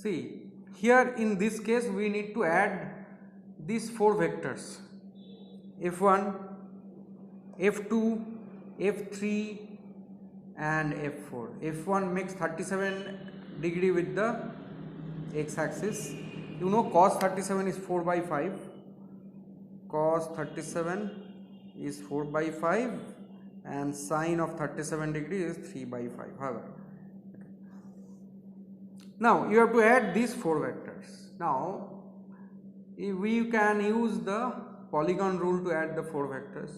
See, here in this case we need to add these 4 vectors f1, f2, f3 and f4. f1 makes 37 degree with the x-axis. You know cos 37 is 4 by 5. Cos 37 is 4 by 5 and sine of 37 degree is 3 by 5. However, now you have to add these 4 vectors. Now we can use the polygon rule to add the 4 vectors,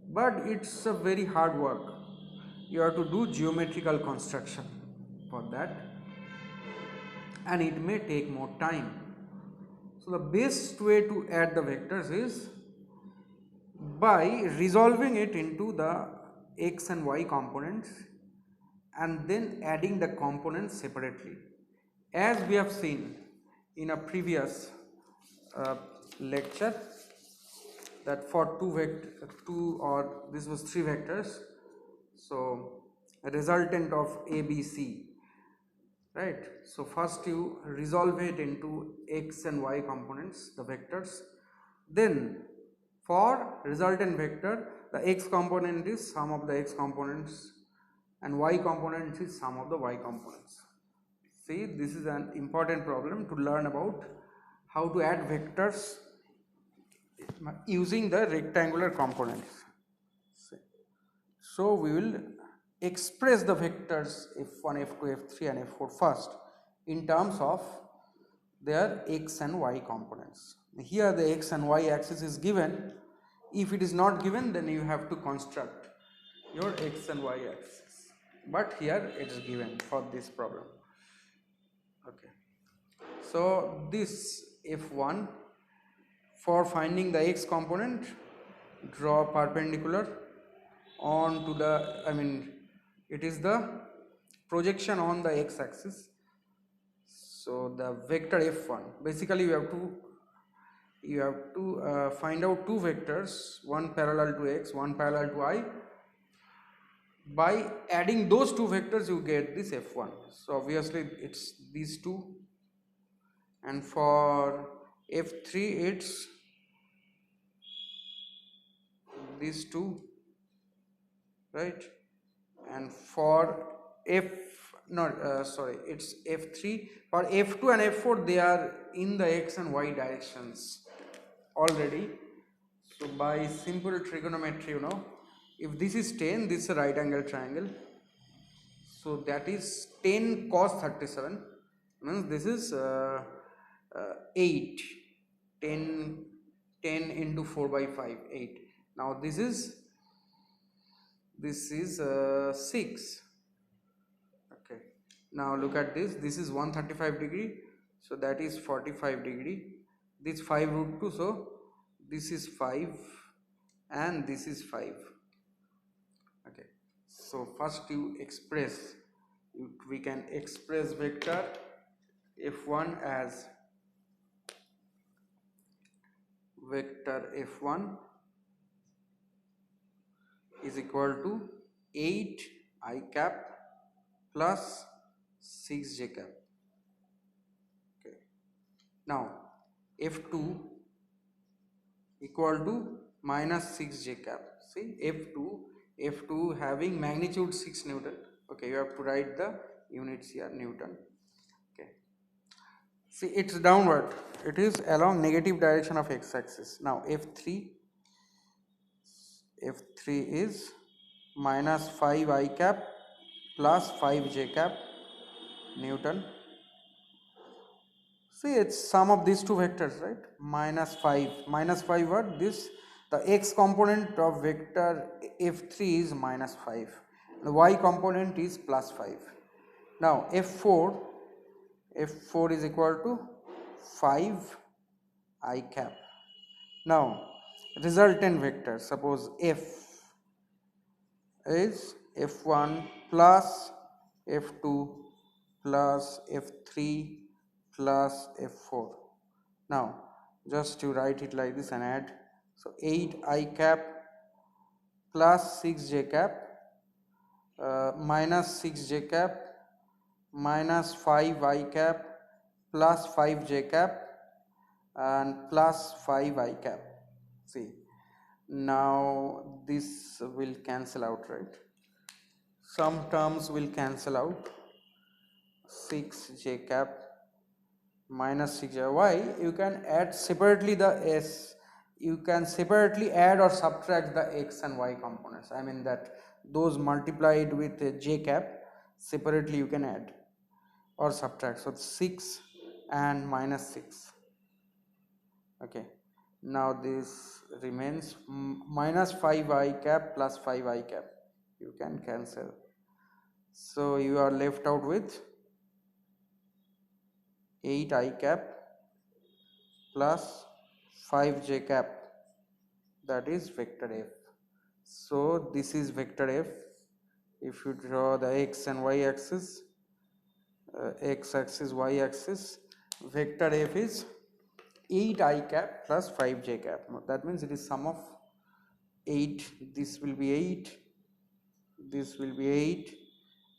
but it's a very hard work. You have to do geometrical construction for that and it may take more time. So the best way to add the vectors is by resolving it into the x and y components and then adding the components separately. As we have seen in a previous lecture, that for this was 3 vectors, so a resultant of a, b, c, right? So first you resolve it into x and y components, the vectors, then for resultant vector the x component is sum of the x components and y component is sum of the y components. See, this is an important problem to learn about how to add vectors using the rectangular components. So we will express the vectors f1, f2, f3 and f4 first in terms of their x and y components. Here the x and y axis is given. If it is not given, then you have to construct your x and y axis, but here it is given for this problem. Okay, so this f1, for finding the x component, draw perpendicular on to the, it is the projection on the x axis. So the vector f1, basically you have to find out 2 vectors, one parallel to x, one parallel to y. By adding those 2 vectors you get this f1. So obviously it's these 2, and for f3 it's these 2, right? And for it's f3. For f2 and f4 they are in the x and y directions already. So by simple trigonometry, you know, if this is 10, this is a right angle triangle, so that is 10 cos 37 means this is 8, 10 into 4 by 5, 8. Now this is 6. Okay, now look at this, this is 135 degree, so that is 45 degree, this 5 root 2, so this is 5 and this is 5. Okay, so first we can express vector f1 as vector f1 is equal to 8 I cap plus 6 j cap. Okay, now f2 equal to minus 6 j cap. See, f2 having magnitude 6 Newton. Okay, you have to write the units here, Newton. Okay, see, it's downward, it is along negative direction of x-axis. Now f3 is minus 5 I cap plus 5 j cap Newton. See, it's sum of these 2 vectors, right? Minus 5 what? This, the x component of vector f3 is minus 5, the y component is plus 5. Now f4 is equal to 5 I cap. Now resultant vector, suppose f is f1 plus f2 plus f3 plus f4. Now just to write it like this and add, so 8 I cap plus 6 j cap minus 6 j cap minus 5 I cap plus 5 j cap and plus 5 I cap. See, now this will cancel out, right? Some terms will cancel out. 6 j cap minus 6 j. Why? You can add separately the s, you can separately add or subtract the x and y components. I mean that those multiplied with j cap separately you can add or subtract. So 6 and minus 6. Okay, now this remains minus 5 I cap plus 5 I cap, you can cancel. So you are left out with 8 I cap plus 5 j cap, that is vector f. So this is vector f. If you draw the x and y axis, x axis, y axis, vector f is 8 I cap plus 5 j cap. That means it is sum of 8, this will be 8, this will be 8,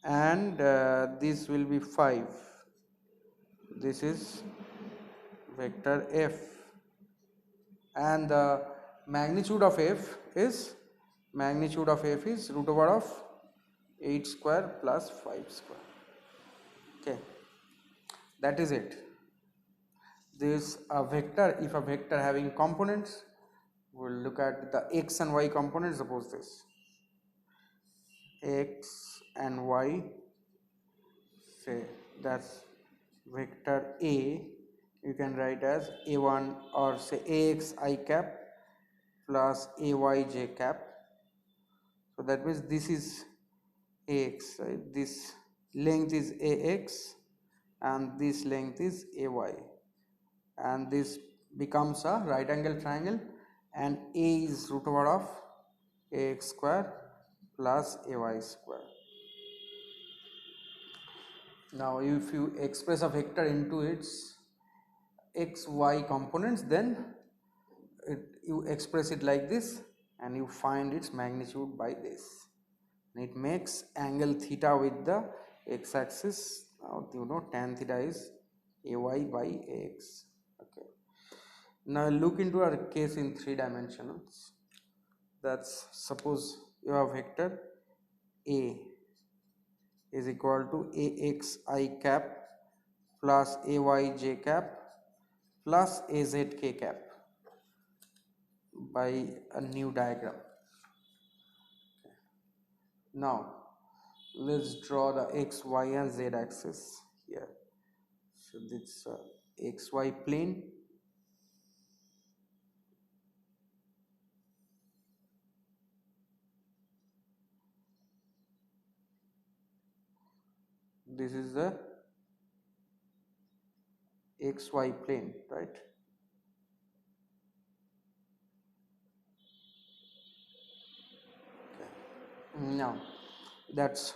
and this will be 5. This is vector f, and the magnitude of f is root over of 8 square plus 5 square. Okay, that is it. This a vector, if a vector having components, we'll look at the x and y components. Suppose this x and y, say that's vector a, you can write as a1 or say ax I cap plus ay j cap. So that means this is ax, right? This length is ax and this length is ay, and this becomes a right angle triangle, and a is root over of ax square plus ay square. Now if you express a vector into its x y components, then you express it like this and you find its magnitude by this, and it makes angle theta with the x axis. Now you know tan theta is ay by ax. Okay, now look into our case in 3 dimensions. That's suppose you have vector a is equal to ax I cap plus ay j cap plus az k cap by a new diagram. Now let's draw the x, y and z axis here. So this xy plane, this is the xy plane, right? Now that's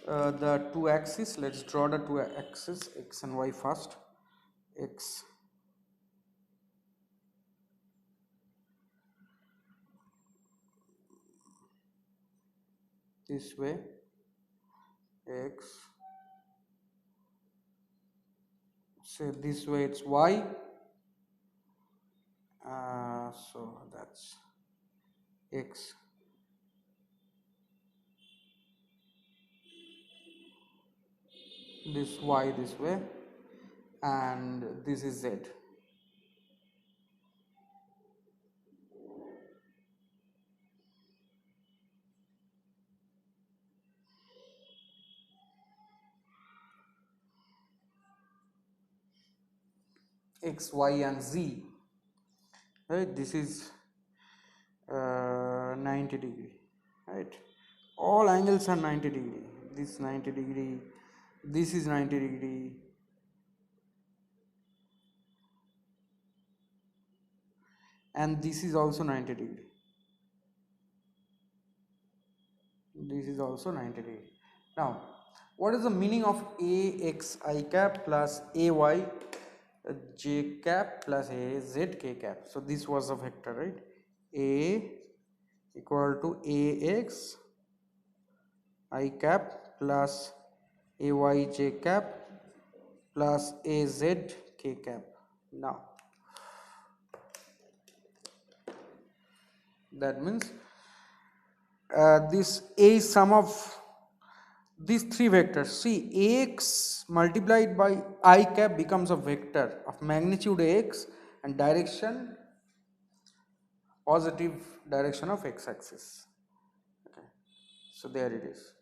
the two axes. Let's draw the two axes, x and y first. X this way, x, say this way it's y, so that's x, this y this way, and this is z. X, y and z, right? This is 90 degree, right? All angles are 90 degree. This 90 degree, this is 90 degree, and this is also 90 degree. This is also 90 degree. Now what is the meaning of ax I cap plus ay j cap plus az k cap? So this was a vector, right? A equal to ax I cap plus ay j cap plus az k cap. Now that means this A is sum of these three vectors. See, Ax multiplied by I cap becomes a vector of magnitude Ax and direction positive direction of x axis. Okay, so there it is.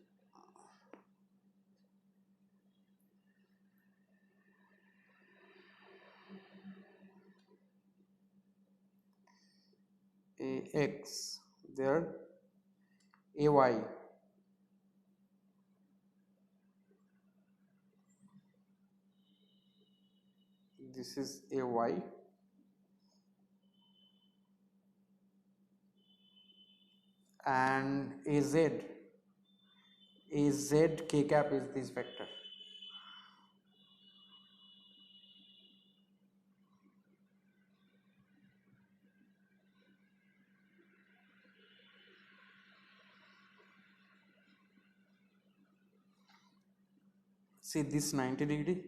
Ax there, Ay this is Ay and Az k cap is this vector. See this 90°,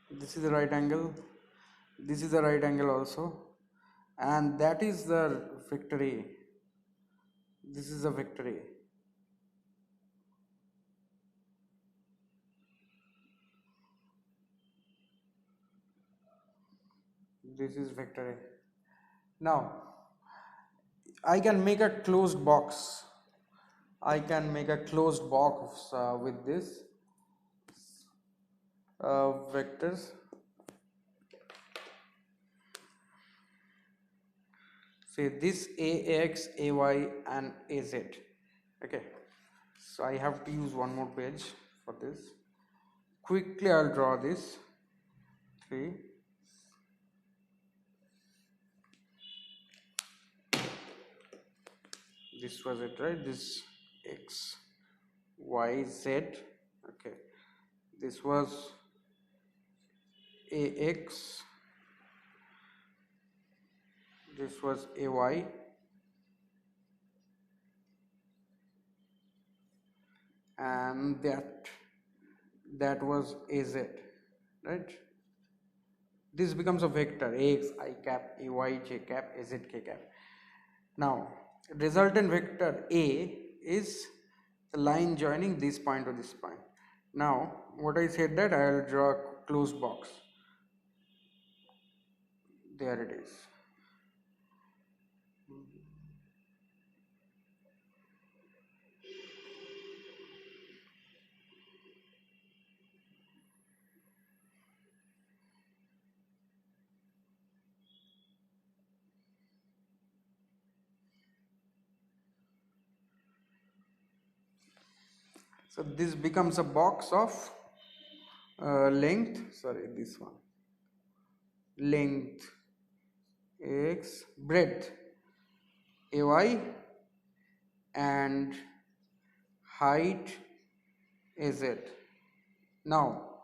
this is the right angle, this is the right angle also, and that is the vector A. This is the vector A. This is vector A. Now I can make a closed box. I can make a closed box with this vectors. Say this Ax, Ay and Az. Okay, so I have to use one more page for this. Quickly I'll draw this 3. This was it, right? This x, y, z. Okay, this was Ax, this was Ay, and that was Az, right? This becomes a vector Ax I cap, Ay j cap, Az k cap. Now resultant vector A is the line joining this point to this point. Now what I said that I will draw a closed box. There it is. So this becomes a box of length, sorry, this one, length X, breadth Ay and height Az. Now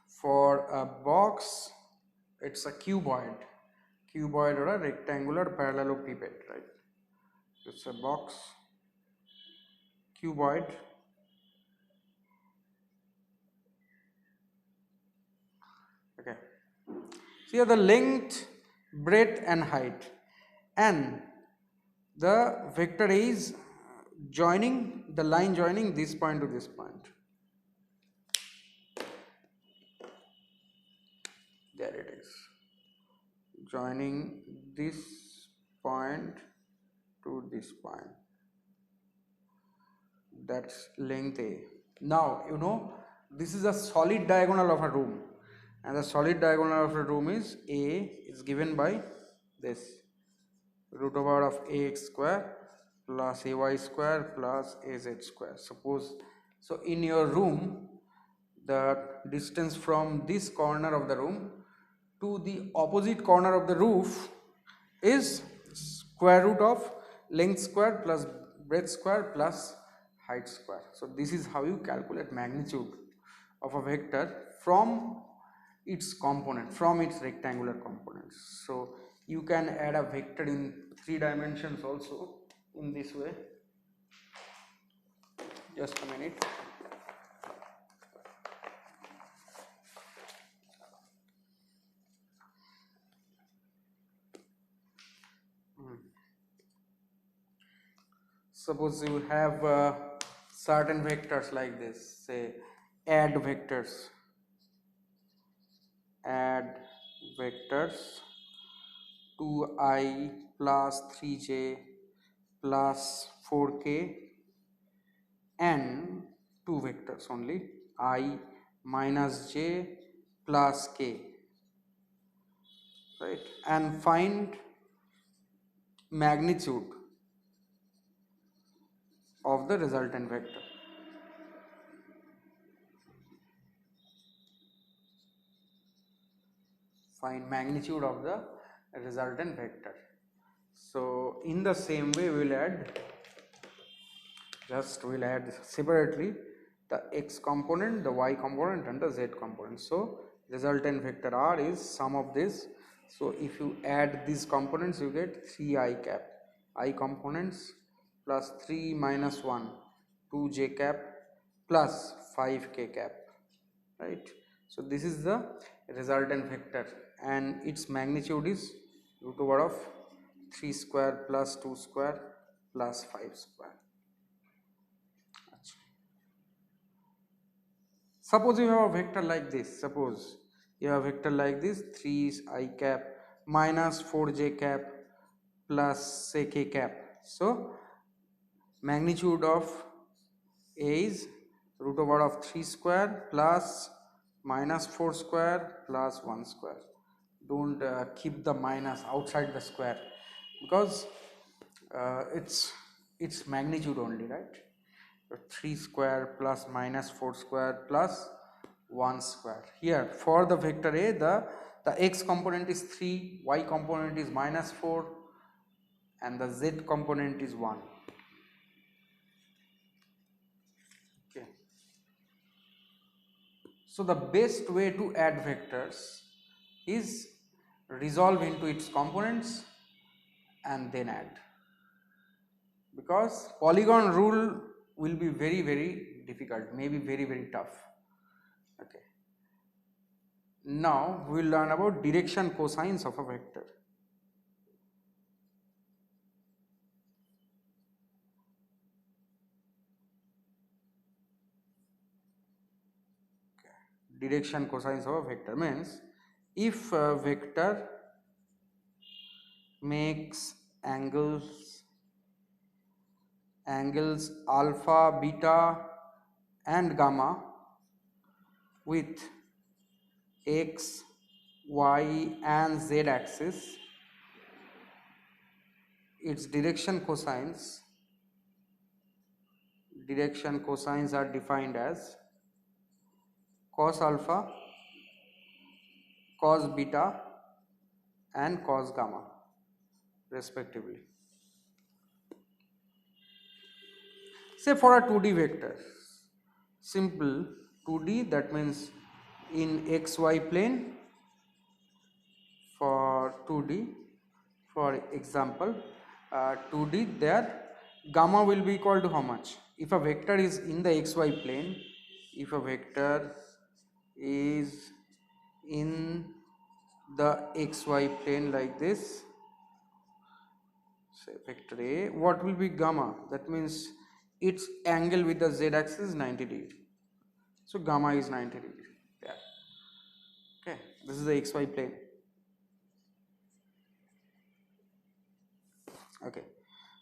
for a box, it's a cuboid or a rectangular parallelepiped, right? It's a box, cuboid. Okay, so here the length, breadth and height, and the vector is joining the line joining this point to this point. There it is, joining this point to this point. That's length A. Now you know this is a solid diagonal of a room, and the solid diagonal of a room is A is given by this root over of ax square plus ay square plus az square. Suppose so in your room the distance from this corner of the room to the opposite corner of the roof is square root of length square plus breadth square plus height square. So this is how you calculate magnitude of a vector from its component, from its rectangular components. So you can add a vector in 3 dimensions also in this way. Just a minute. Suppose you have certain vectors like this, say add vectors, add vectors 2i plus 3j plus 4k and two vectors only, I minus j plus k, right, and find magnitude of the resultant vector. Find magnitude of the resultant vector. So in the same way we'll add separately the x component, the y component and the z component. So resultant vector r is sum of this. So if you add these components you get 3i cap, I components plus 3 minus 1 2j cap plus 5k cap, right. So this is the resultant vector and its magnitude is root over of 3 square plus 2 square plus 5 square. Suppose you have a vector like this, suppose you have a vector like this 3i cap minus 4j cap plus say k cap. So magnitude of A is root over of 3 square plus minus 4 square plus 1 square. Don't keep the minus outside the square because it's magnitude only, right. So 3 square plus minus 4 square plus 1 square. Here for the vector A the x component is 3, y component is minus 4 and the z component is 1. Okay. So the best way to add vectors is resolve into its components and then add, because polygon rule will be very difficult, maybe very tough. Okay. Now we will learn about direction cosines of a vector. Okay. Direction cosines of a vector means if a vector makes angles alpha, beta and gamma with x, y and z axis, its direction cosines are defined as cos alpha, cos beta and cos gamma respectively. Say for a 2D vector, simple 2D, that means in xy plane for 2D, for example 2D, there gamma will be equal to how much? If a vector is in the xy plane, if a vector is in the xy plane like this, say vector A, what will be gamma? That means its angle with the z axis is 90 degree. So gamma is 90 degree. Yeah. Okay, this is the xy plane. Okay,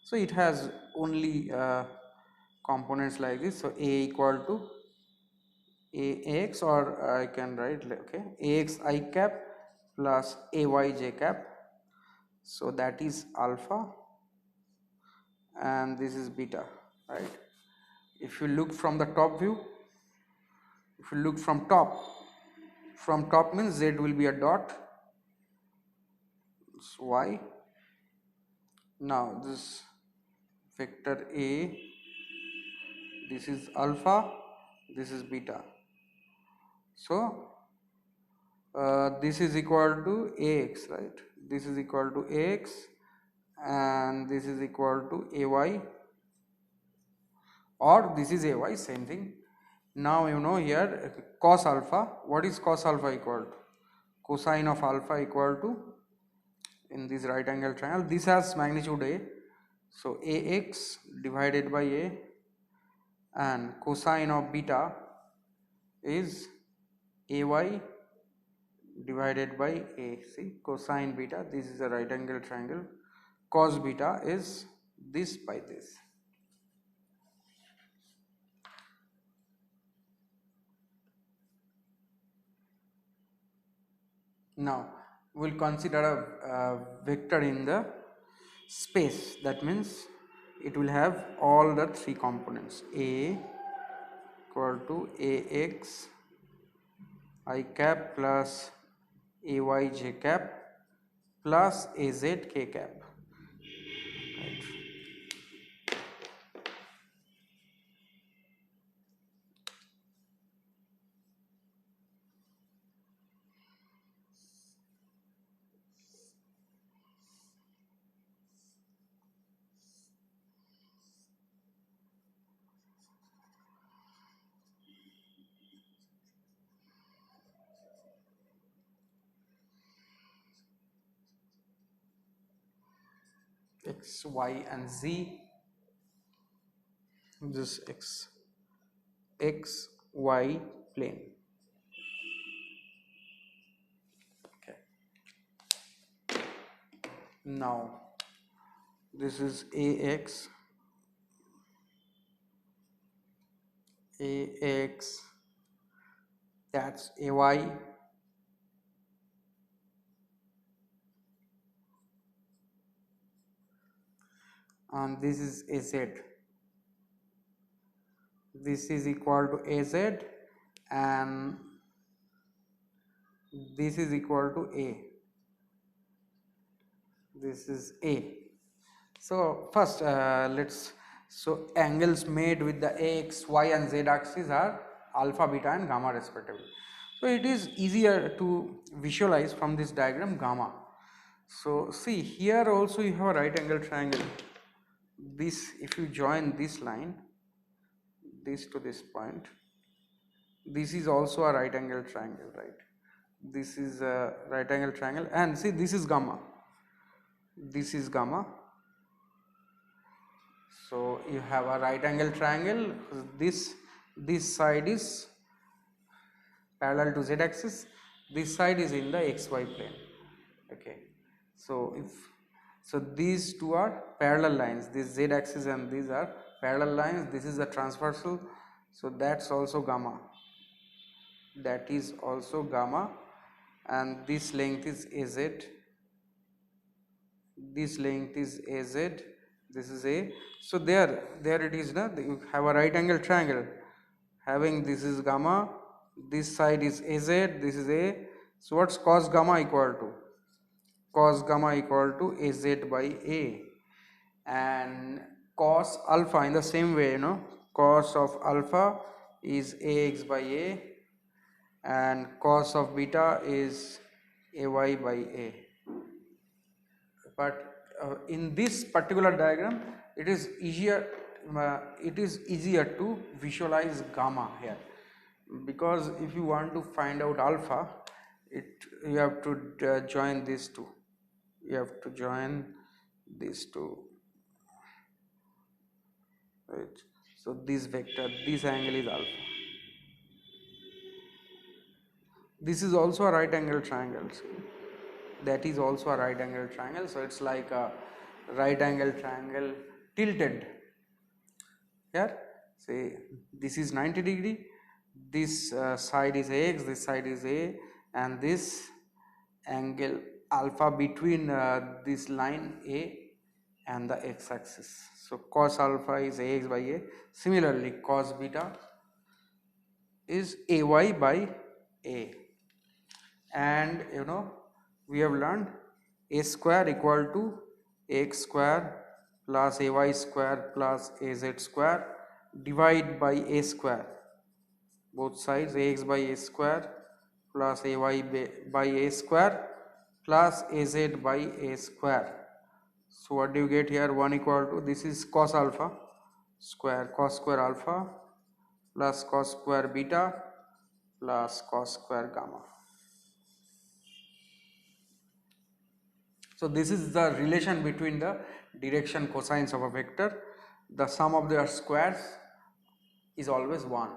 so it has only components like this. So A equal to AX, or I can write okay AX I cap plus AY j cap. So that is alpha and this is beta, right. If you look from the top view, if you look from top means Z will be a dot, it's Y. Now this vector A, this is alpha, this is beta. So this is equal to AX, right. This is equal to AX and this is equal to AY, or this is AY, same thing. Now you know here cos alpha, what is cos alpha equal to? Cosine of alpha equal to, in this right angle triangle, this has magnitude A, So ax divided by a, and cosine of beta is ay divided by a. See, cosine beta, this is a right angle triangle, cos beta is this by this. Now we'll consider a vector in the space. That means it will have all the three components: a equal to ax I cap plus ay j cap plus az k cap. Right. X, y and z, this x y plane. Okay. Now this is ax, that's ay, and this is az. This is equal to az, and this is equal to a. This is a. So first so angles made with the x, y and z axis are alpha, beta and gamma respectively. So it is easier to visualize from this diagram gamma. So see, here also you have a right angle triangle. This, if you join this line, this to this point, this is also a right angle triangle, right? This is a right angle triangle, and see, this is gamma. This is gamma. So you have a right angle triangle. This side is parallel to z axis. This side is in the xy plane. Okay. So these two are parallel lines. This z axis and these are parallel lines. This is a transversal. So that's also gamma. That is also gamma, and this length is az. This length is az. This is a. So there it is. You have a right angle triangle having, this is gamma, this side is az, this is a. So what's cos gamma equal to? Cos gamma equal to az by a, and cos alpha in the same way, cos of alpha is ax by a, and cos of beta is ay by a. But in this particular diagram, it is easier to visualize gamma here, because if you want to find out alpha, you have to join these two. You have to join these two, right? So this vector, this angle is alpha. This is also a right angle triangle. That is also a right angle triangle. So it's like a right angle triangle tilted. Here, say this is 90 degree. This side is x, this side is a, and this angle alpha between this line a and the x axis. So cos alpha is ax by a. Similarly, cos beta is ay by a. And we have learned a square equal to x square plus ay square plus az square, divide by a square, both sides, ax by a square plus ay by a square plus az by a square. So what do you get here? 1 equal to, this is cos alpha square, cos square alpha plus cos square beta plus cos square gamma. So this is the relation between the direction cosines of a vector. The sum of their squares is always 1.